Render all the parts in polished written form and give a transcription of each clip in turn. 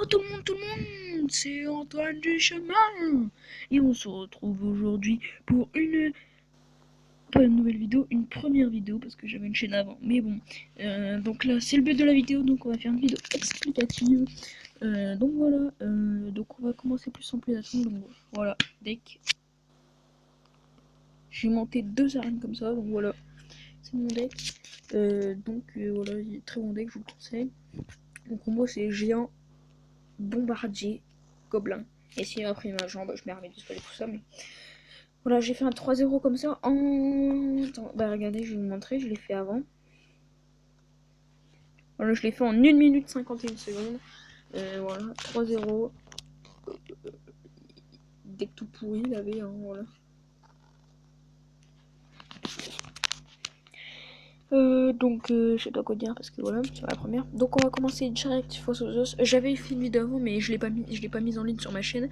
tout le monde, c'est Antoine du Chemin et on se retrouve aujourd'hui pour pas une nouvelle vidéo, une première vidéo parce que j'avais une chaîne avant, mais bon, donc là c'est le but de la vidéo, donc on va faire une vidéo explicative, donc voilà, donc on va commencer plus en plus attendre, donc voilà, deck, j'ai monté 2 arènes comme ça, donc voilà, c'est mon deck, voilà, il est très bon deck, je vous le conseille. Mon combo c'est géant, bombardier, gobelin. Et si après ma jambe, je mets armée de squelette, tout ça, mais voilà, j'ai fait un 3-0 comme ça en. Attends, bah regardez, je vais vous montrer, je l'ai fait avant. Voilà, je l'ai fait en 1 minute 51 secondes. Voilà, 3-0. Dès que tout pourri, il avait, hein, voilà. Je sais pas quoi dire parce que voilà, c'est la première. Donc on va commencer direct face aux os. J'avais fait une vidéo avant, mais je l'ai pas mise en ligne sur ma chaîne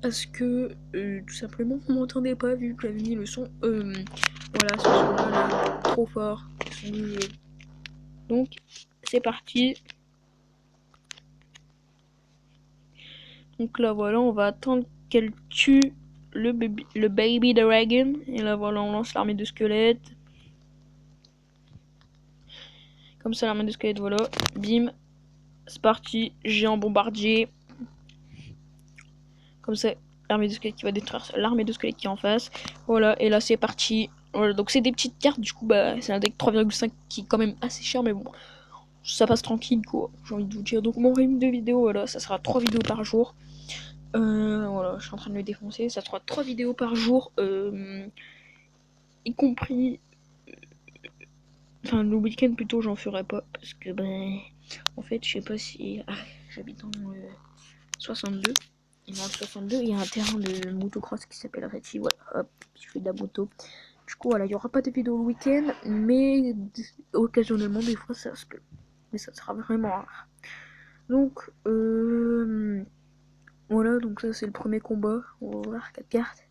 parce que tout simplement on m'entendait pas vu que j'avais mis le son. Voilà, ce son là, trop fort, le son du jeu. Donc c'est parti. Donc là voilà, on va attendre qu'elle tue le baby dragon. Et là voilà, on lance l'armée de squelettes. Comme ça, l'armée de squelettes, voilà. Bim. C'est parti. Géant bombardier. Comme ça, l'armée de squelettes qui va détruire l'armée de squelettes qui est en face. Voilà, et là c'est parti. Voilà, donc c'est des petites cartes, du coup, bah, c'est un deck 3,5 qui est quand même assez cher, mais bon, ça passe tranquille, quoi, j'ai envie de vous dire. Donc mon rythme de vidéo, voilà, ça sera 3 vidéos par jour. Voilà, je suis en train de le défoncer, ça sera 3 vidéos par jour, y compris. Enfin, le week-end plutôt, j'en ferai pas, parce que, ben, en fait, je sais pas si. Ah, j'habite en 62. Et dans le 62, il y a un terrain de motocross qui s'appelle Reti. Voilà, hop, je fais de la moto. Du coup, voilà, il n'y aura pas de vidéo le week-end, mais occasionnellement, des fois, ça se peut. Mais ça sera vraiment rare. Donc, voilà, donc ça, c'est le premier combat. On va voir 4 cartes.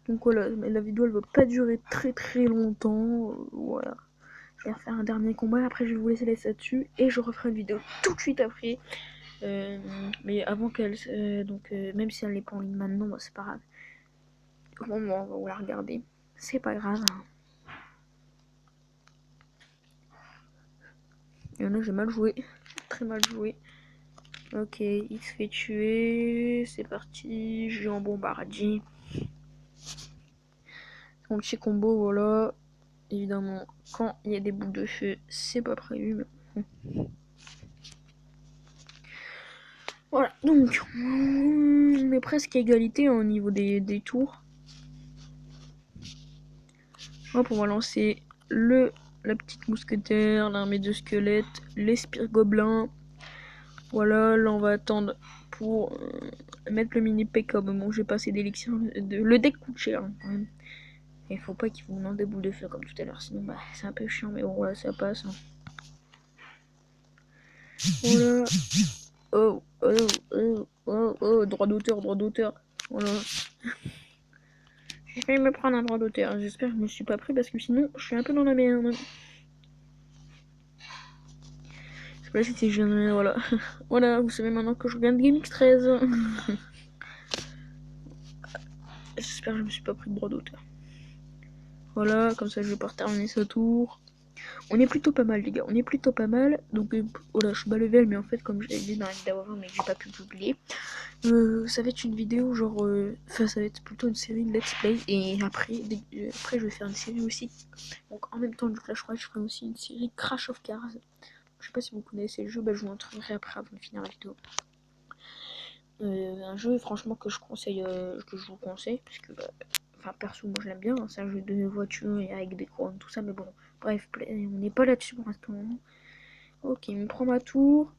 Donc voilà, la vidéo, elle va pas durer très longtemps. Voilà. Je vais refaire un dernier combat, après je vais vous laisser les statues et je referai une vidéo tout de suite après. Mais avant qu'elle. Même si elle n'est pas en ligne maintenant, bah, c'est pas grave. Au moment où on va la regarder, c'est pas grave. Et là, j'ai mal joué, très mal joué. Ok, il se fait tuer, c'est parti. Géant bombardier. Mon petit combo, voilà. Évidemment, quand il y a des boules de feu, c'est pas prévu. Mais... Voilà, donc on est presque à égalité au niveau des tours. Hop, on va lancer la petite mousquetaire, l'armée de squelettes, les spires gobelins. Voilà, là on va attendre pour mettre le mini P.E.K.K.A. Bon, j'ai pas assez d'élixir. Le deck coûte cher hein, quand même. Il faut pas qu'il vous lance des boules de feu comme tout à l'heure, sinon bah, c'est un peu chiant, mais bon, voilà, ça passe. Hein. Voilà. Oh, droit d'auteur. Voilà. J'ai failli me prendre un droit d'auteur. J'espère que je me suis pas pris parce que sinon, je suis un peu dans la merde. C'est pas si c'est gênant, voilà. Voilà, vous savez maintenant que je regarde GameX 13. J'espère que je me suis pas pris de droit d'auteur. Voilà, comme ça je vais pouvoir terminer ce tour. On est plutôt pas mal les gars, on est plutôt pas mal. Donc voilà, je suis bas level, mais en fait comme je l'ai dit dans la vidéo avant mais que j'ai pas pu publier, ça va être une vidéo genre, enfin ça va être plutôt une série de let's play. Et après je vais faire une série aussi. Donc en même temps du Clash Royale, je ferai aussi une série Crash of Cars. Je sais pas si vous connaissez le jeu, bah, je vous montrerai après avant de finir la vidéo. Un jeu franchement que je conseille, que je vous conseille, parce que bah, enfin perso moi je l'aime bien, hein, c'est un jeu de voiture et avec des couronnes tout ça, mais bon bref, on n'est pas là-dessus pour l'instant. Ok, il me prend ma tour.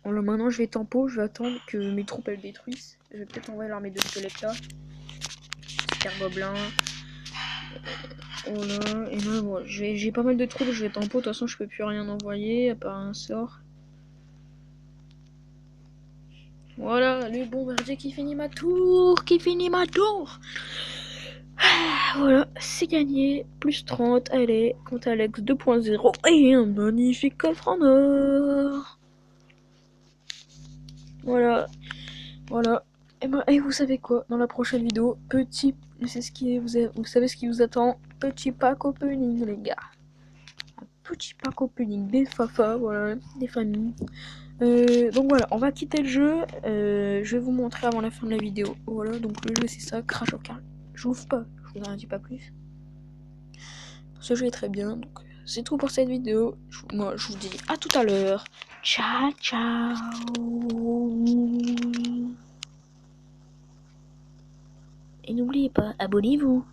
Alors maintenant je vais tempo, je vais attendre que mes troupes elles détruisent. Je vais peut-être envoyer l'armée de squelettes là. Super gobelin. Voilà, et là voilà, j'ai pas mal de troupes, je vais tempo, de toute façon je peux plus rien envoyer à part un sort. Voilà, le bombardier qui finit ma tour, Voilà, c'est gagné. Plus 30, allez, compte Alex 2.0. Et un magnifique coffre en or. Voilà, voilà. Et vous savez quoi, dans la prochaine vidéo, c'est ce qui est, vous savez ce qui vous attend, petit pack opening les gars. Un petit pack opening des fafa, voilà, des familles. Donc voilà, on va quitter le jeu, je vais vous montrer avant la fin de la vidéo. Voilà, donc le jeu c'est ça, Crash of Carl. Je vous pas, je vous en dis pas plus. Ce jeu est très bien, donc c'est tout pour cette vidéo. Moi je vous dis à tout à l'heure. Ciao ciao. Et n'oubliez pas, abonnez-vous.